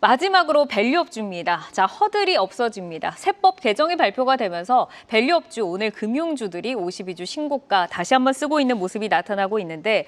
마지막으로 밸류업주입니다. 자, 허들이 없어집니다. 세법 개정이 발표가 되면서 밸류업주, 오늘 금융주들이 52주 신고가 다시 한번 쓰고 있는 모습이 나타나고 있는데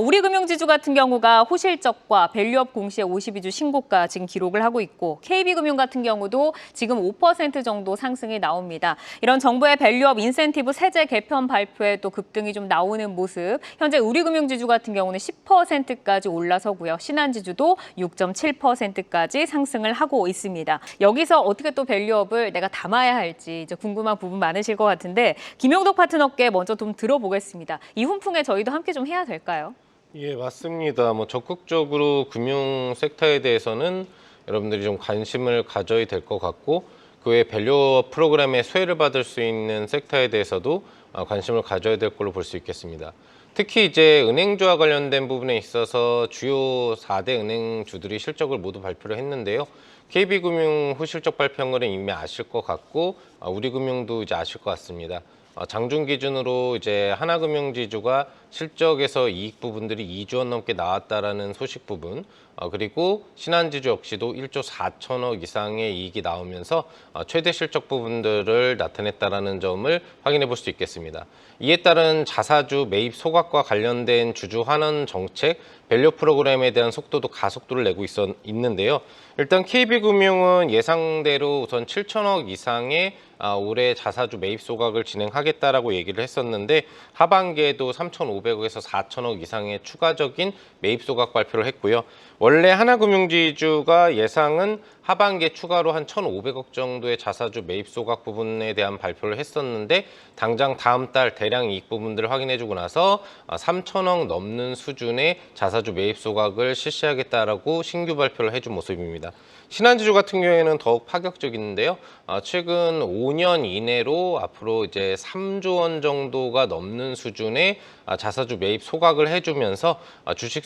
우리 금융지주 같은 경우가 호실적과 밸류업 공시에 52주 신고가 지금 기록을 하고 있고 KB금융 같은 경우도 지금 5% 정도 상승이 나옵니다. 이런 정부의 밸류업 인센티브 세제 개편 발표에 또 급등이 좀 나오는 모습. 현재 우리 금융지주 같은 경우는 10%까지 올라서고요. 신한지주도 6.7%까지 상승을 하고 있습니다. 여기서 어떻게 또 밸류업을 내가 담아야 할지 이제 궁금한 부분 많으실 것 같은데 김용덕 파트너께 먼저 좀 들어보겠습니다. 이 훈풍에 저희도 함께 좀 해야 될까요? 예, 맞습니다. 적극적으로 금융 섹터에 대해서는 여러분들이 좀 관심을 가져야 될 것 같고 그 외에 밸류업 프로그램에 수혜를 받을 수 있는 섹터에 대해서도 관심을 가져야 될 걸로 볼 수 있겠습니다. 특히 이제 은행주와 관련된 부분에 있어서 주요 4대 은행주들이 실적을 모두 발표를 했는데요. KB금융 후실적 발표한 거는 이미 아실 것 같고 우리금융도 이제 아실 것 같습니다. 장중 기준으로 이제 하나금융지주가 실적에서 이익 부분들이 2조 원 넘게 나왔다라는 소식 부분, 그리고 신한지주 역시도 1조 4천억 이상의 이익이 나오면서 최대 실적 부분들을 나타냈다라는 점을 확인해 볼 수 있겠습니다. 이에 따른 자사주 매입 소각과 관련된 주주 환원 정책, 밸류 프로그램에 대한 속도도 가속도를 내고 있는데요. 일단 KB금융은 예상대로 우선 7천억 이상의 올해 자사주 매입 소각을 진행하겠다라고 얘기를 했었는데 하반기에도 3,500억에서 4천억 이상의 추가적인 매입 소각 발표를 했고요. 원래 하나금융지주가 예상은 하반기에 추가로 한 1,500억 정도의 자사주 매입 소각 부분에 대한 발표를 했었는데 당장 다음 달 대량 이익 부분들을 확인해주고 나서 3천억 넘는 수준의 자사주 매입 소각을 실시하겠다라고 신규 발표를 해준 모습입니다. 신한지주 같은 경우에는 더욱 파격적인데요. 최근 5년 이내로 앞으로 이제 3조 원 정도가 넘는 수준의 자사주 매입 소각을 해주면서 주식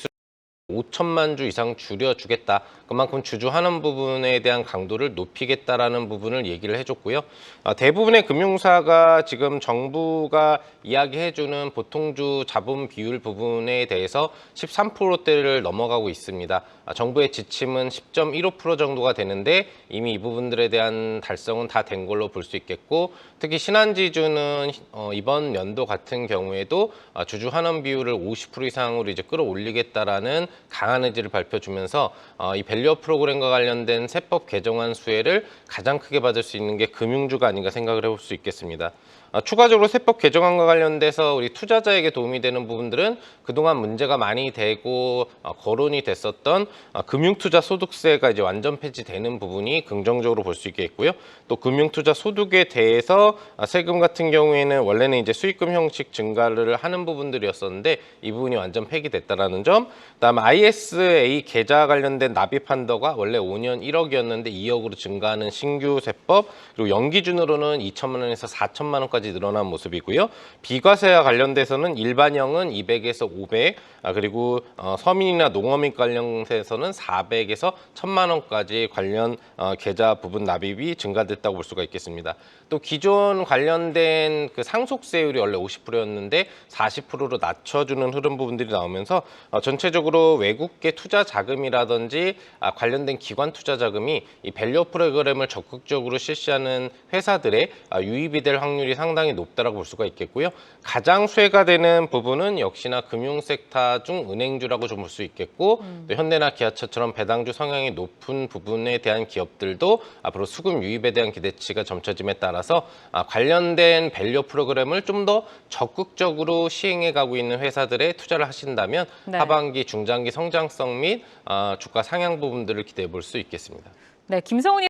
5천만 주 이상 줄여주겠다. 그만큼 주주 환원 부분에 대한 강도를 높이겠다라는 부분을 얘기를 해줬고요. 대부분의 금융사가 지금 정부가 이야기해주는 보통주 자본 비율 부분에 대해서 13%대를 넘어가고 있습니다. 정부의 지침은 10.15% 정도가 되는데 이미 이 부분들에 대한 달성은 다 된 걸로 볼 수 있겠고 특히 신한지주는 이번 연도 같은 경우에도 주주 환원 비율을 50% 이상으로 이제 끌어올리겠다라는 강한 의지를 밝혀주면서 이 밸류업 프로그램과 관련된 세법 개정안 수혜를 가장 크게 받을 수 있는 게 금융주가 아닌가 생각을 해볼 수 있겠습니다. 추가적으로 세법 개정안과 관련돼서 우리 투자자에게 도움이 되는 부분들은 그동안 문제가 많이 되고 거론이 됐었던 금융투자 소득세가 이제 완전 폐지되는 부분이 긍정적으로 볼 수 있겠고요. 또 금융투자 소득에 대해서 세금 같은 경우에는 원래는 이제 수익금 형식 증가를 하는 부분들이었었는데 이 부분이 완전 폐기됐다라는 점. 그다음 ISA 계좌 관련된 납입 한도가 원래 5년 1억이었는데 2억으로 증가하는 신규 세법. 그리고 연기준으로는 2천만 원에서 4천만 원까지 늘어난 모습이고요. 비과세와 관련돼서는 일반형은 200에서 500, 그리고 서민이나 농어민 관련해서는 400에서 1,000만 원까지 관련 계좌 부분 납입이 증가됐다고 볼 수가 있겠습니다. 또 기존 관련된 그 상속세율이 원래 50%였는데 40%로 낮춰주는 흐름 부분들이 나오면서 전체적으로 외국계 투자 자금이라든지 관련된 기관 투자 자금이 이 밸류 프로그램을 적극적으로 실시하는 회사들의 유입이 될 확률이 상당히 높다라고 볼 수가 있겠고요. 가장 수혜가 되는 부분은 역시나 금융 섹터 중 은행주라고 좀 볼 수 있겠고 또 현대나 기아차처럼 배당주 성향이 높은 부분에 대한 기업들도 앞으로 수급 유입에 대한 기대치가 점쳐짐에 따라서 관련된 밸류 프로그램을 좀 더 적극적으로 시행해 가고 있는 회사들에 투자를 하신다면 네. 하반기 중장기 성장성 및 주가 상향 부분들을 기대해 볼 수 있겠습니다. 네, 김성훈